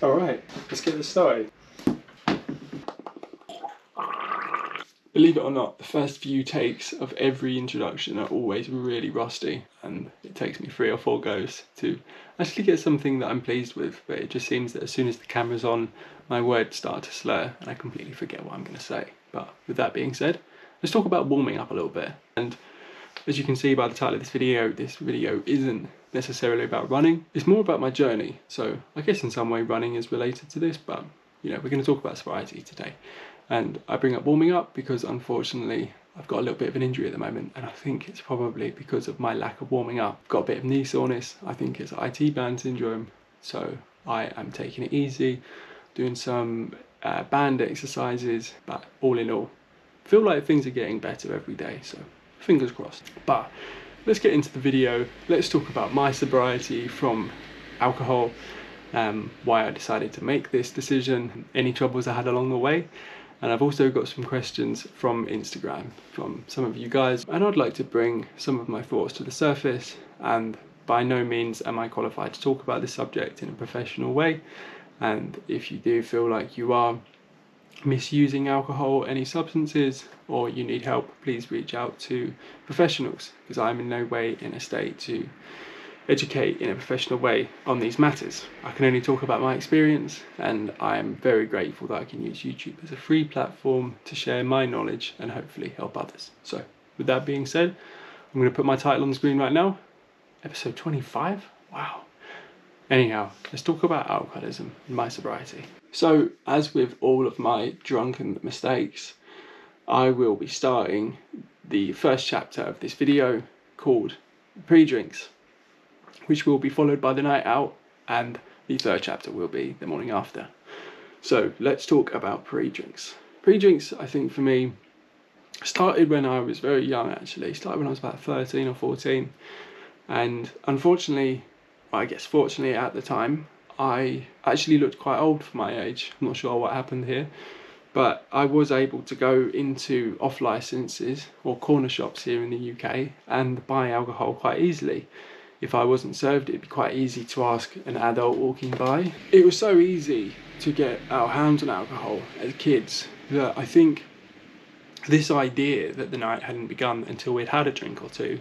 Alright, let's get this started. Believe it or not, the first few takes of every introduction are always really rusty, and it takes me 3 or 4 goes to actually get something that I'm pleased with, but it just seems that as soon as the camera's on, my words start to slur and I completely forget what I'm going to say. But with that being said, let's talk about warming up a little bit. And as you can see by the title of this video isn't necessarily about running, it's more about my journey. So I guess in some way running is related to this, but you know, we're going to talk about sobriety today. And I bring up warming up because unfortunately I've got a little bit of an injury at the moment, and I think it's probably because of my lack of warming up. I've got a bit of knee soreness. I think it's IT band syndrome, so I am taking it easy, doing some band exercises, but all in all, I feel like things are getting better every day, so fingers crossed. But let's get into the video. Let's talk about my sobriety from alcohol, why I decided to make this decision, any troubles I had along the way. And I've also got some questions from Instagram from some of you guys, and I'd like to bring some of my thoughts to the surface. And by no means am I qualified to talk about this subject in a professional way, and if you do feel like you are misusing alcohol, any substances, or you need help, please reach out to professionals, because I'm in no way in a state to educate in a professional way on these matters. I can only talk about my experience, and I am very grateful that I can use YouTube as a free platform to share my knowledge and hopefully help others. So with that being said, I'm going to put my title on the screen right now. Episode 25? Wow. Anyhow, let's talk about alcoholism and my sobriety. So, as with all of my drunken mistakes, I will be starting the first chapter of this video called Pre-Drinks, which will be followed by the night out, and the third chapter will be the morning after. So let's talk about pre-drinks. Pre-drinks, I think for me, started when I was very young actually. Started when I was about 13 or 14. And unfortunately, I guess fortunately at the time, I actually looked quite old for my age. I'm not sure what happened here, but I was able to go into off licenses or corner shops here in the UK and buy alcohol quite easily. If I wasn't served, it'd be quite easy to ask an adult walking by. It was so easy to get our hands on alcohol as kids that I think this idea that the night hadn't begun until we'd had a drink or two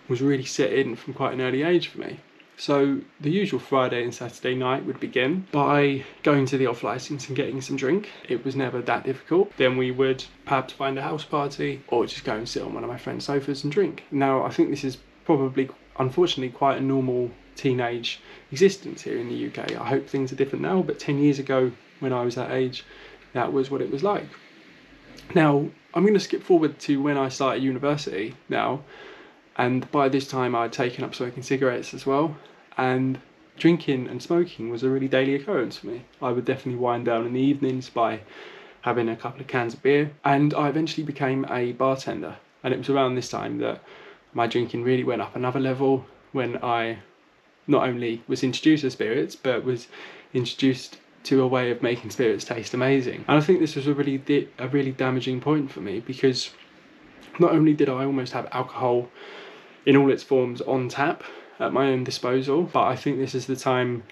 was really set in from quite an early age for me. So the usual Friday and Saturday night would begin by going to the off license and getting some drink. It was never that difficult. Then we would perhaps find a house party or just go and sit on one of my friend's sofas and drink. Now I think this is probably, unfortunately, quite a normal teenage existence here in the UK. I hope things are different now, but 10 years ago when I was that age, that was what it was like. Now I'm going to skip forward to when I started university now, and by this time I'd taken up smoking cigarettes as well, and drinking and smoking was a really daily occurrence for me. I would definitely wind down in the evenings by having a couple of cans of beer, and I eventually became a bartender. And it was around this time that my drinking really went up another level, when I not only was introduced to spirits, but was introduced to a way of making spirits taste amazing. And I think this was a really damaging point for me, because not only did I almost have alcohol in all its forms on tap at my own disposal, but I think this is the time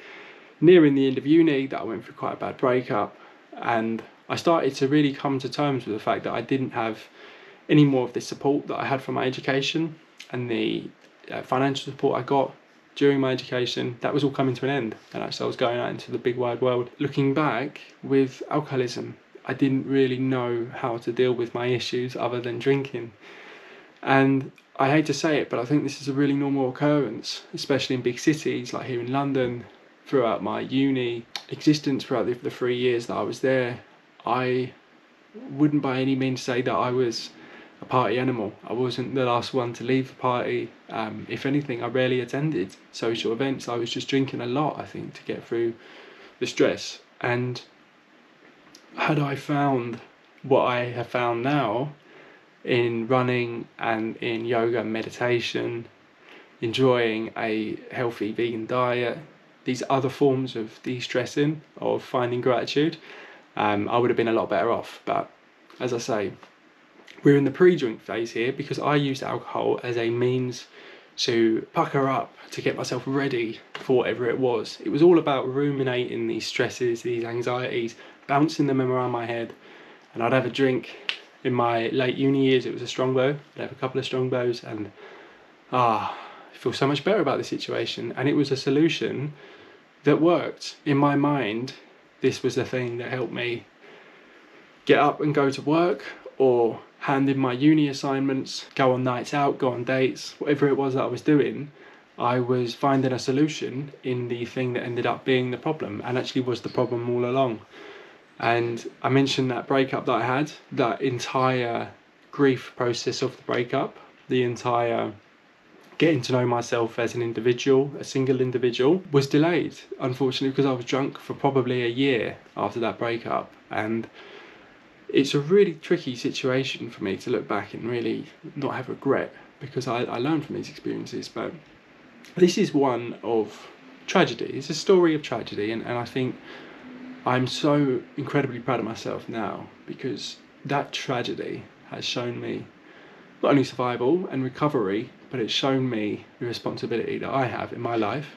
nearing the end of uni that I went through quite a bad breakup, and I started to really come to terms with the fact that I didn't have any more of the support that I had from my education, and the financial support I got during my education, that was all coming to an end, and actually I was going out into the big wide world. Looking back with alcoholism, I didn't really know how to deal with my issues other than drinking. And I hate to say it, but I think this is a really normal occurrence, especially in big cities like here in London. Throughout my uni existence, throughout the 3 years that I was there, I wouldn't by any means say that I was a party animal. I wasn't the last one to leave the party. If anything, I rarely attended social events. I was just drinking a lot, I think, to get through the stress. And had I found what I have found now in running and in yoga and meditation, enjoying a healthy vegan diet, these other forms of de-stressing, of finding gratitude, I would have been a lot better off. But as I say, we're in the pre-drink phase here because I used alcohol as a means to pucker up, to get myself ready for whatever it was. It was all about ruminating these stresses, these anxieties, bouncing them around my head. And I'd have a drink. In my late uni years, it was a Strongbow. I'd have a couple of Strongbows, and I feel so much better about the situation. And it was a solution that worked. In my mind, this was the thing that helped me get up and go to work, or hand in my uni assignments, go on nights out, go on dates, whatever it was that I was doing. I was finding a solution in the thing that ended up being the problem, and actually was the problem all along. And I mentioned that breakup that I had, that entire grief process of the breakup, the entire getting to know myself as an individual, a single individual, was delayed, unfortunately, because I was drunk for probably a year after that breakup. And it's a really tricky situation for me to look back and really not have regret, because I learned from these experiences. But this is one of tragedy. It's a story of tragedy, and I think I'm so incredibly proud of myself now, because that tragedy has shown me not only survival and recovery, but it's shown me the responsibility that I have in my life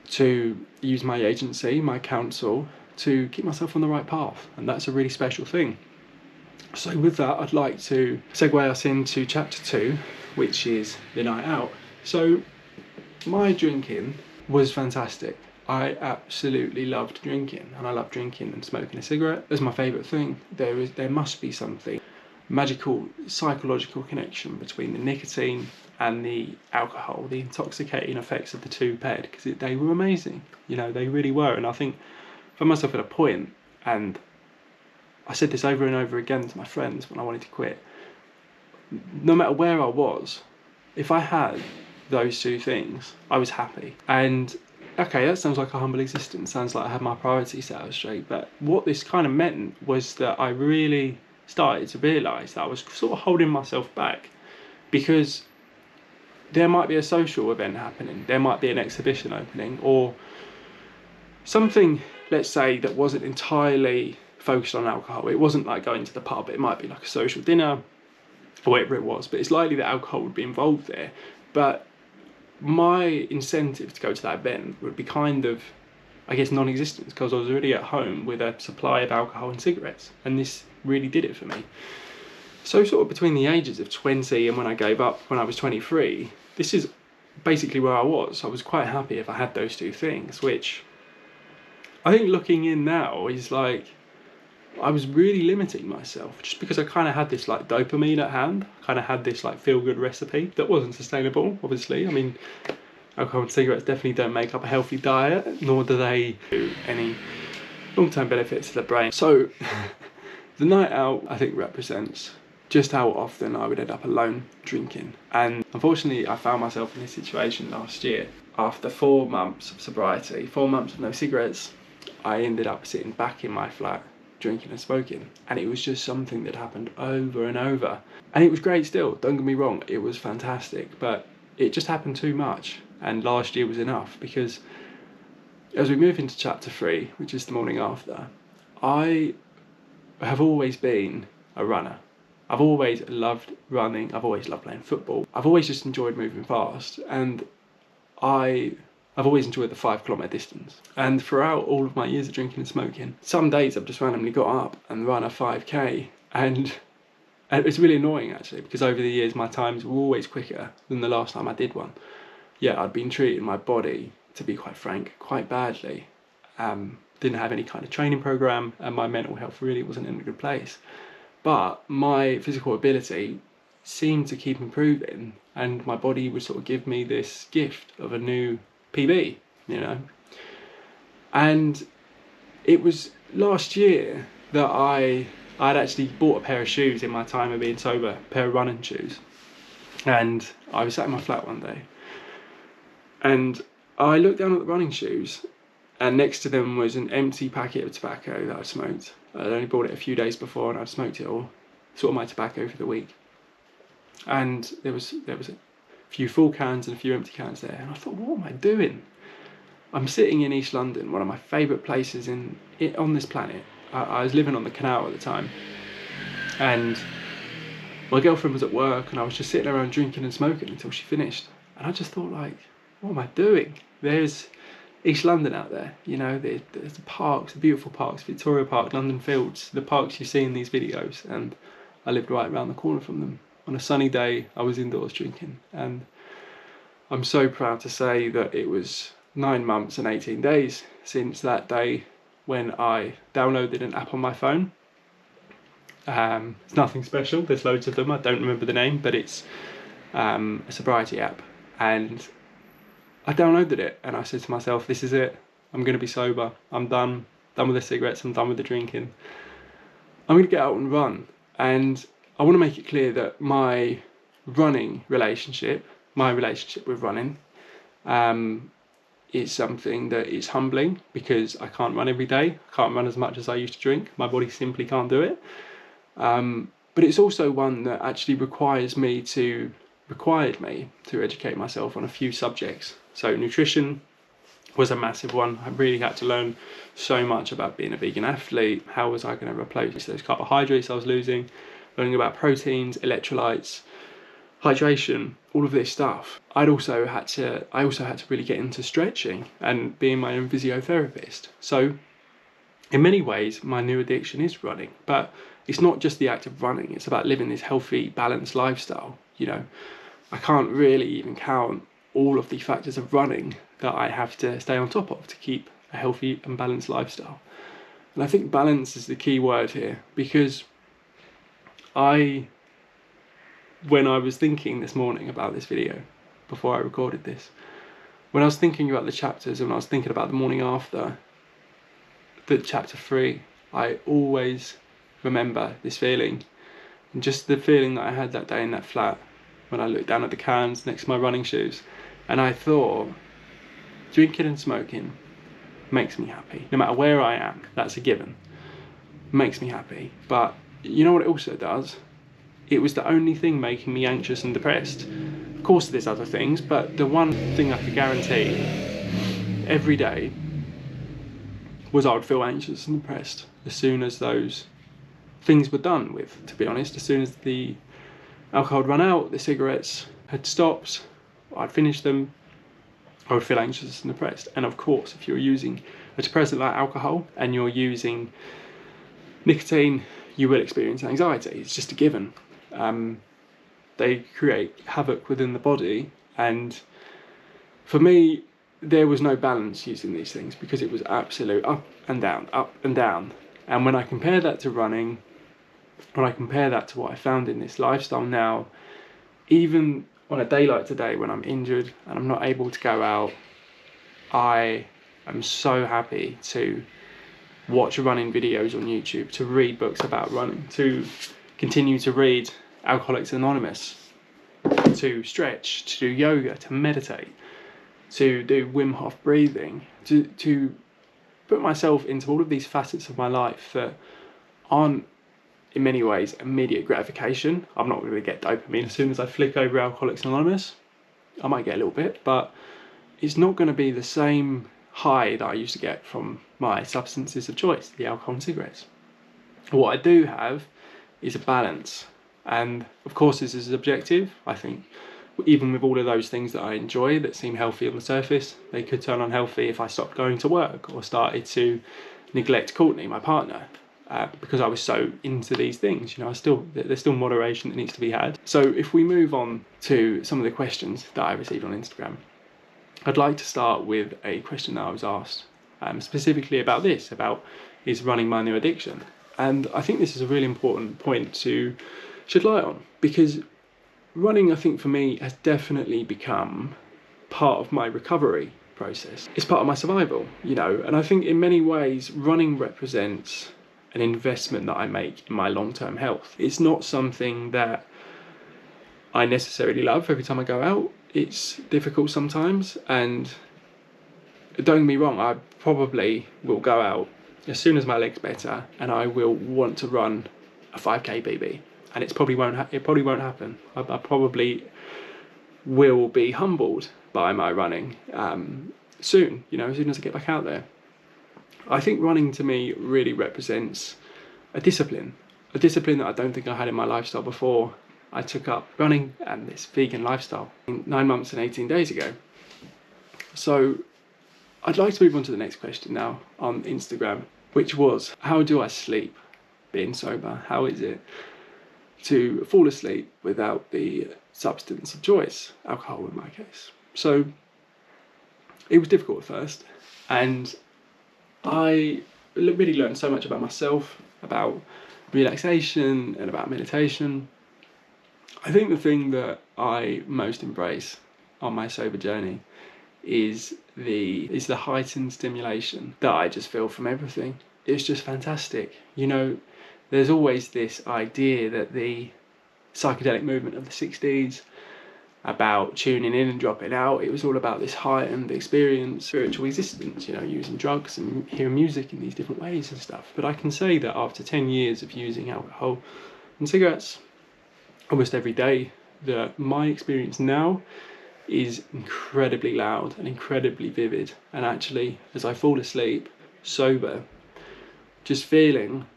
to use my agency, my counsel, to keep myself on the right path. And that's a really special thing. So with that, I'd like to segue us into chapter 2, which is the night out. So my drinking was fantastic. I absolutely loved drinking, and I love drinking and smoking a cigarette. That's my favourite thing. There must be something magical, psychological connection between the nicotine and the alcohol, the intoxicating effects of the two paired, because they were amazing. You know, they really were. And I think I found myself at a point, and I said this over and over again to my friends when I wanted to quit. No matter where I was, if I had those two things, I was happy. And okay, that sounds like a humble existence. Sounds like I had my priorities set out straight. But what this kind of meant was that I really started to realise that I was sort of holding myself back, because there might be a social event happening, there might be an exhibition opening, or something, let's say, that wasn't entirely focused on alcohol. It wasn't like going to the pub, it might be like a social dinner or whatever it was, but it's likely that alcohol would be involved there. But my incentive to go to that event would be kind of, I guess, non-existent, because I was already at home with a supply of alcohol and cigarettes, and this really did it for me. So sort of between the ages of 20 and when I gave up when I was 23, this is basically where I was. I was quite happy if I had those two things, which I think looking in now is like, I was really limiting myself just because I kind of had this like dopamine at hand, kind of had this like feel-good recipe that wasn't sustainable, obviously. I mean, alcohol and cigarettes definitely don't make up a healthy diet, nor do they do any long-term benefits to the brain. So the night out, I think, represents just how often I would end up alone drinking. And unfortunately, I found myself in this situation last year. After 4 months of sobriety, 4 months of no cigarettes, I ended up sitting back in my flat drinking and smoking, and it was just something that happened over and over. And it was great still, don't get me wrong, it was fantastic, but it just happened too much, and last year was enough. Because as we move into chapter 3, which is the morning after, I have always been a runner. I've always loved running, I've always loved playing football, I've always just enjoyed moving fast, and I've always enjoyed the 5 kilometre distance. And throughout all of my years of drinking and smoking, some days I've just randomly got up and run a 5k, and it's really annoying actually, because over the years my times were always quicker than the last time I did one. Yeah, I'd been treating my body, to be quite frank, quite badly. Didn't have any kind of training program, and my mental health really wasn't in a good place. But my physical ability seemed to keep improving, and my body would sort of give me this gift of a new PB, you know. And it was last year that I'd actually bought a pair of shoes in my time of being sober, a pair of running shoes. And I was sat in my flat one day, and I looked down at the running shoes, and next to them was an empty packet of tobacco that I'd smoked. I'd only bought it a few days before, and I'd smoked it all, sort of my tobacco for the week. And there was a few full cans and a few empty cans there, and I thought, what am I doing? I'm sitting in East London, one of my favourite places on this planet. I was living on the canal at the time, and my girlfriend was at work, and I was just sitting around drinking and smoking until she finished. And I just thought, like, what am I doing? There's East London out there, you know, there's the parks, the beautiful parks, Victoria Park, London Fields, the parks you see in these videos, and I lived right around the corner from them. On a sunny day, I was indoors drinking, and I'm so proud to say that it was 9 months and 18 days since that day when I downloaded an app on my phone. It's nothing special, there's loads of them, I don't remember the name, but it's a sobriety app. And I downloaded it and I said to myself, this is it, I'm going to be sober, I'm done with the cigarettes, I'm done with the drinking. I'm going to get out and run. And I want to make it clear that my relationship with running, is something that is humbling, because I can't run every day, I can't run as much as I used to drink, my body simply can't do it. But it's also one that actually required me to educate myself on a few subjects. So nutrition was a massive one. I really had to learn so much about being a vegan athlete. How was I going to replace those carbohydrates I was losing? Learning about proteins, electrolytes, hydration, all of this stuff. I also had to really get into stretching and being my own physiotherapist. So in many ways, my new addiction is running, but it's not just the act of running. It's about living this healthy, balanced lifestyle. You know, I can't really even count all of the factors of running that I have to stay on top of to keep a healthy and balanced lifestyle. And I think balance is the key word here, because when I was thinking this morning about this video, before I recorded this, when I was thinking about the chapters and when I was thinking about the morning after, the chapter 3, I always remember this feeling, and just the feeling that I had that day in that flat when I looked down at the cans next to my running shoes, and I thought, drinking and smoking makes me happy. No matter where I am, that's a given. Makes me happy. But you know what it also does? It was the only thing making me anxious and depressed. Of course there's other things, but the one thing I could guarantee every day was I would feel anxious and depressed as soon as those things were done with, to be honest. As soon as the alcohol had run out, the cigarettes had stopped, I'd finished them, I would feel anxious and depressed. And of course, if you're using a depressant like alcohol and you're using nicotine, you will experience anxiety. It's just a given. They create havoc within the body, and for me, there was no balance using these things, because it was absolute up and down, up and down. And when I compare that to running, when I compare that to what I found in this lifestyle now, even on a day like today when I'm injured and I'm not able to go out, I am so happy to watch running videos on YouTube, to read books about running, to continue to read Alcoholics Anonymous, to stretch, to do yoga, to meditate, to do Wim Hof breathing, to put myself into all of these facets of my life that aren't in many ways immediate gratification. I'm not going to get dopamine as soon as I flick over Alcoholics Anonymous. I might get a little bit, but it's not going to be the same high that I used to get from my substances of choice, the alcohol and cigarettes. What I do have is a balance, and of course this is subjective. I think even with all of those things that I enjoy that seem healthy on the surface, they could turn unhealthy if I stopped going to work or started to neglect Courtney, my partner, because I was so into these things. You know, there's still moderation that needs to be had. So if we move on to some of the questions that I received on Instagram, I'd like to start with a question that I was asked, specifically about is running my new addiction? And I think this is a really important point to shed light on, because running, I think for me, has definitely become part of my recovery process. It's part of my survival, you know, and I think in many ways running represents an investment that I make in my long-term health. It's not something that I necessarily love every time I go out. It's difficult sometimes, and don't get me wrong, I probably will go out as soon as my leg's better and I will want to run a 5k PB, and it probably won't happen. I probably will be humbled by my running soon, you know, as soon as I get back out there. I think running to me really represents a discipline that I don't think I had in my lifestyle before. I took up running and this vegan lifestyle 9 months and 18 days ago. So I'd like to move on to the next question now on Instagram, which was, how do I sleep being sober? How is it to fall asleep without the substance of choice, alcohol in my case? So it was difficult at first, and I really learned so much about myself, about relaxation and about meditation. I think the thing that I most embrace on my sober journey is the heightened stimulation that I just feel from everything. It's just fantastic. You know, there's always this idea that the psychedelic movement of the 60s, about tuning in and dropping out, it was all about this heightened experience, spiritual existence, you know, using drugs and hearing music in these different ways and stuff. But I can say that after 10 years of using alcohol and cigarettes almost every day, that my experience now is incredibly loud and incredibly vivid. And actually, as I fall asleep sober, just feeling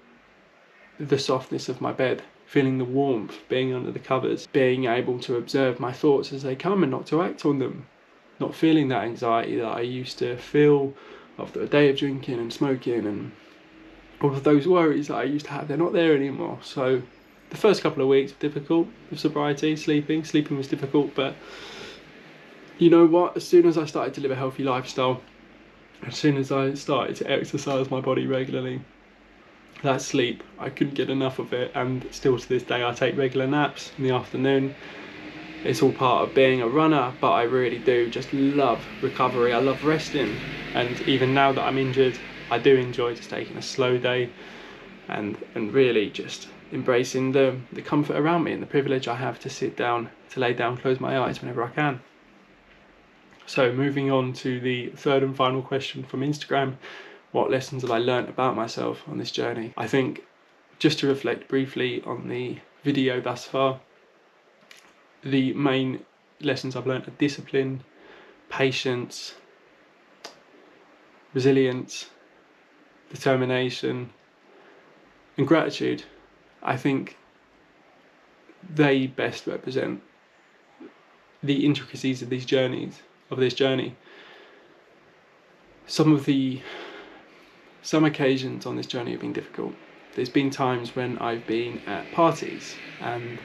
the softness of my bed, feeling the warmth, being under the covers, being able to observe my thoughts as they come and not to act on them, not feeling that anxiety that I used to feel after a day of drinking and smoking, and all of those worries that I used to have, they're not there anymore. So the first couple of weeks were difficult with sobriety. Sleeping was difficult, but you know what, as soon as I started to live a healthy lifestyle, as soon as I started to exercise my body regularly, that sleep, I couldn't get enough of it, and still to this day I take regular naps in the afternoon. It's all part of being a runner, but I really do just love recovery. I love resting, and even now that I'm injured, I do enjoy just taking a slow day and really just embracing the comfort around me and the privilege I have to sit down, to lay down, close my eyes whenever I can. So moving on to the third and final question from Instagram, what lessons have I learnt about myself on this journey? I think, just to reflect briefly on the video thus far, the main lessons I've learnt are discipline, patience, resilience, determination, and gratitude. I think they best represent the intricacies of this journey. Some occasions on this journey have been difficult. There's been times when I've been at parties and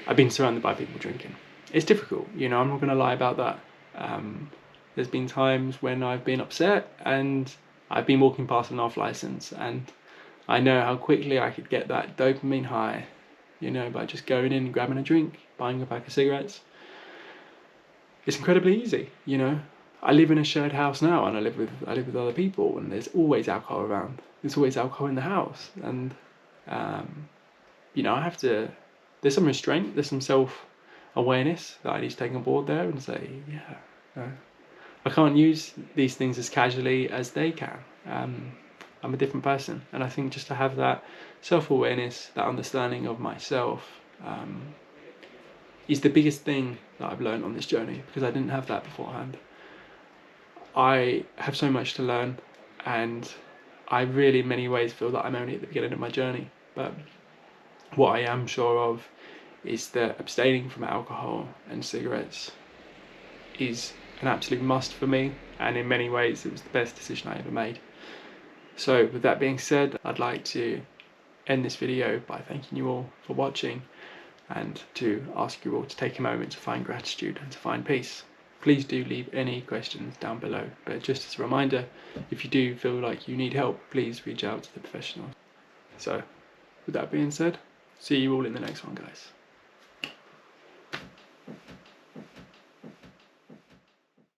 I've been surrounded by people drinking. It's difficult, you know, I'm not going to lie about that. There's been times when I've been upset and I've been walking past an off license, and I know how quickly I could get that dopamine high, you know, by just going in and grabbing a drink, buying a pack of cigarettes. It's incredibly easy, you know. I live in a shared house now, and I live with other people, and there's always alcohol around. There's always alcohol in the house, and you know, there's some restraint, there's some self-awareness that I need to take on board there and say, yeah, I can't use these things as casually as they can. I'm a different person, and I think just to have that self-awareness, that understanding of myself, is the biggest thing that I've learned on this journey, because I didn't have that beforehand. I have so much to learn, and I really in many ways feel that I'm only at the beginning of my journey. But what I am sure of is that abstaining from alcohol and cigarettes is an absolute must for me, and in many ways it was the best decision I ever made. So with that being said, I'd like to end this video by thanking you all for watching, and to ask you all to take a moment to find gratitude and to find peace. Please do leave any questions down below, but just as a reminder, if you do feel like you need help, please reach out to the professionals. So with that being said, see you all in the next one, guys.